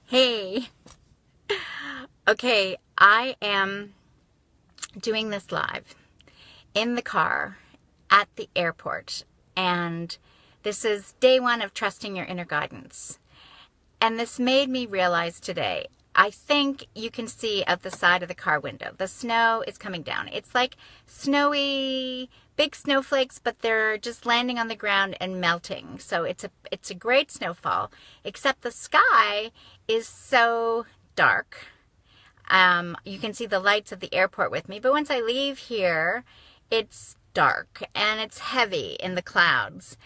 Hey, okay, I am doing this live in the car at the airport, and this is day one of trusting your inner guidance. And this made me realize today, I think you can see out the side of the car window, the snow is coming down. It's like snowy, big snowflakes, but they're just landing on the ground and melting. So it's a great snowfall, except the sky is so dark. You can see the lights of the airport with me, but once I leave here, it's dark and it's heavy in the clouds.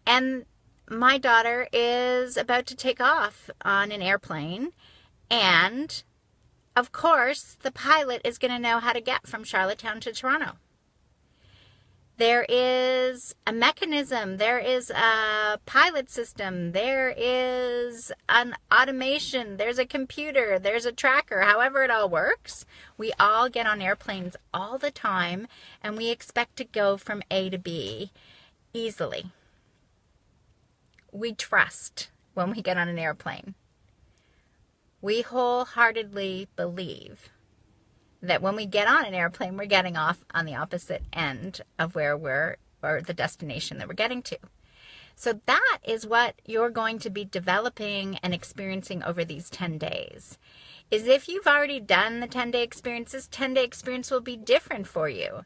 And my daughter is about to take off on an airplane, and of course, the pilot is going to know how to get from Charlottetown to Toronto. There is a mechanism, there is a pilot system, there is an automation, there's a computer, there's a tracker, however it all works. We all get on airplanes all the time, and we expect to go from A to B easily. We trust when we get on an airplane. We wholeheartedly believe that when we get on an airplane, we're getting off on the opposite end of where or the destination that we're getting to. So that is what you're going to be developing and experiencing over these 10 days. Is if you've already done the 10-day experience, this 10-day experience will be different for you.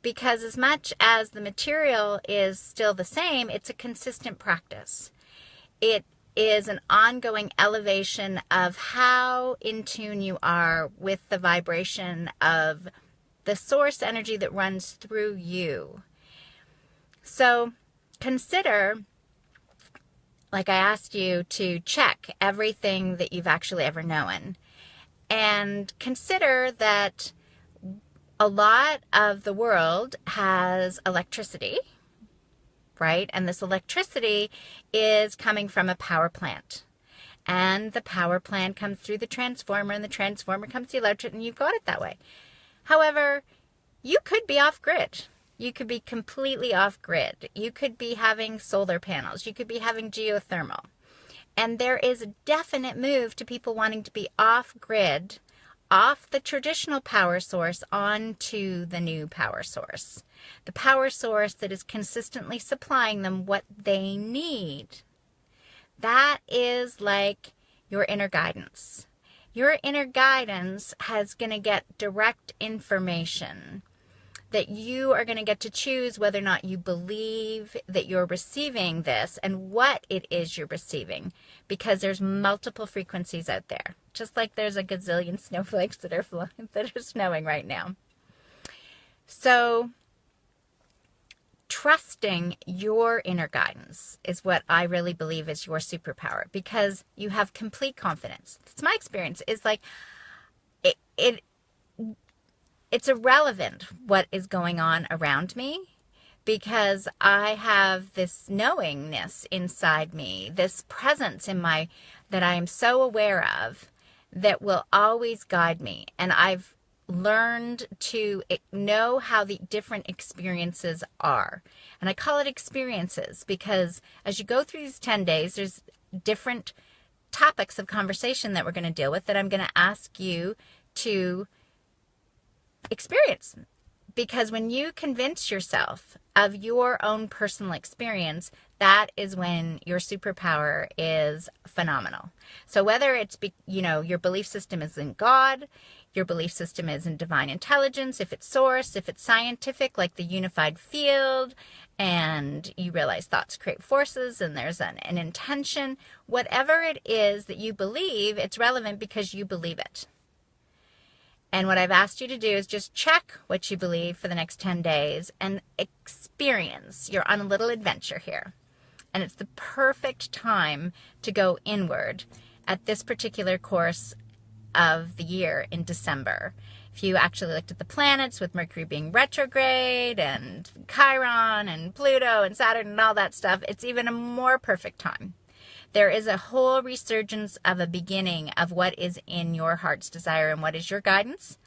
Because as much as the material is still the same, it's a consistent practice. It is an ongoing elevation of how in tune you are with the vibration of the source energy that runs through you. So consider, like I asked you, to check everything that you've actually ever known. And consider that a lot of the world has electricity, right? And this electricity is coming from a power plant. And the power plant comes through the transformer, and the transformer comes to the electric, and you've got it that way. However, you could be off grid. You could be completely off grid. You could be having solar panels. You could be having geothermal. And there is a definite move to people wanting to be off grid, off the traditional power source onto the new power source. The power source that is consistently supplying them what they need. That is like your inner guidance. Your inner guidance is going to get direct information that you are going to get to choose whether or not you believe that you're receiving this and what it is you're receiving, because there's multiple frequencies out there, just like there's a gazillion snowflakes that are snowing right now. So trusting your inner guidance is what I really believe is your superpower, because you have complete confidence. It's my experience. It's like it's irrelevant what is going on around me, because I have this knowingness inside me, this presence in that I am so aware of, that will always guide me. And I've learned to know how the different experiences are. And I call it experiences because as you go through these 10 days, there's different topics of conversation that we're going to deal with that I'm going to ask you to experience. Because when you convince yourself of your own personal experience, that is when your superpower is phenomenal. So whether it's, your belief system is in God, your belief system is in divine intelligence, if it's source, if it's scientific, like the unified field, and you realize thoughts create forces, and there's an intention, whatever it is that you believe, it's relevant because you believe it. And what I've asked you to do is just check what you believe for the next 10 days and experience. You're on a little adventure here. And it's the perfect time to go inward at this particular course of the year in December. If you actually looked at the planets with Mercury being retrograde and Chiron and Pluto and Saturn and all that stuff, it's even a more perfect time. There is a whole resurgence of a beginning of what is in your heart's desire and what is your guidance.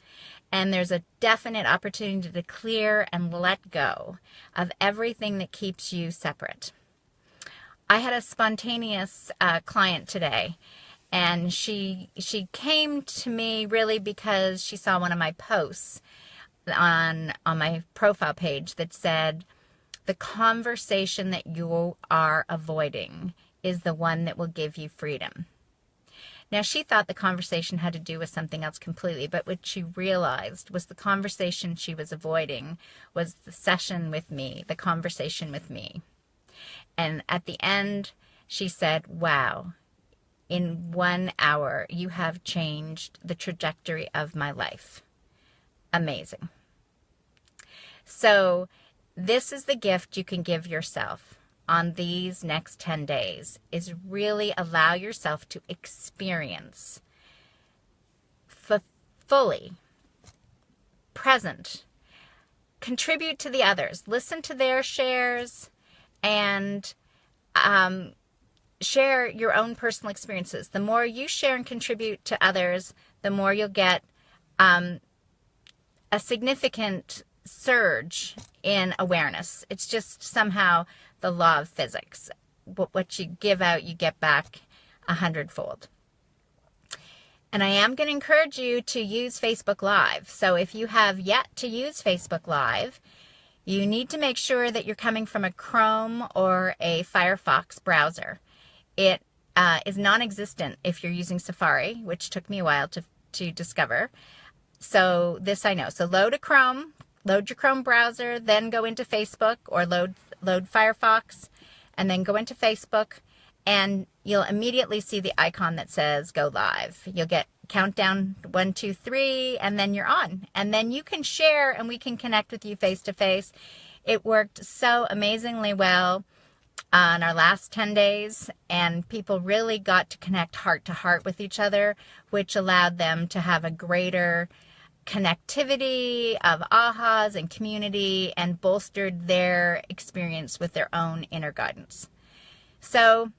And there's a definite opportunity to clear and let go of everything that keeps you separate. I had a spontaneous client today, And she came to me really because she saw one of my posts on my profile page that said, the conversation that you are avoiding is the one that will give you freedom. Now, she thought the conversation had to do with something else completely, but what she realized was the conversation she was avoiding was the session with me, the conversation with me. And at the end, she said, wow, in 1 hour, you have changed the trajectory of my life. Amazing. So this is the gift you can give yourself on these next 10 days, is really allow yourself to experience fully present, contribute to the others, listen to their shares, and share your own personal experiences. The more you share and contribute to others, the more you'll get a significant surge in awareness. It's just somehow the law of physics. What you give out, you get back 100-fold. And I am going to encourage you to use Facebook Live. So if you have yet to use Facebook Live, you need to make sure that you're coming from a Chrome or a Firefox browser. It is non-existent if you're using Safari, which took me a while to discover. So this I know. So load your Chrome browser, then go into Facebook, or load Firefox, and then go into Facebook, and you'll immediately see the icon that says go live. You'll get countdown 1, 2, 3, and then you're on. And then you can share and we can connect with you face to face. It worked so amazingly well on our last 10 days, and people really got to connect heart to heart with each other, which allowed them to have a greater connectivity of ahas and community, and bolstered their experience with their own inner guidance. So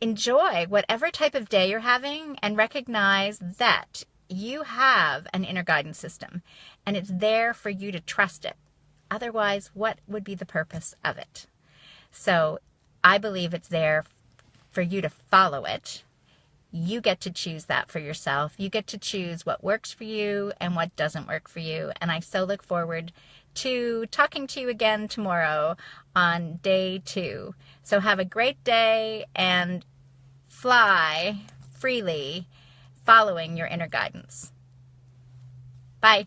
enjoy whatever type of day you're having, and recognize that you have an inner guidance system and it's there for you to trust it. Otherwise, what would be the purpose of it? So I believe it's there for you to follow it. You get to choose that for yourself. You get to choose what works for you and what doesn't work for you. And I so look forward to talking to you again tomorrow on day 2. So have a great day and fly freely, following your inner guidance. Bye.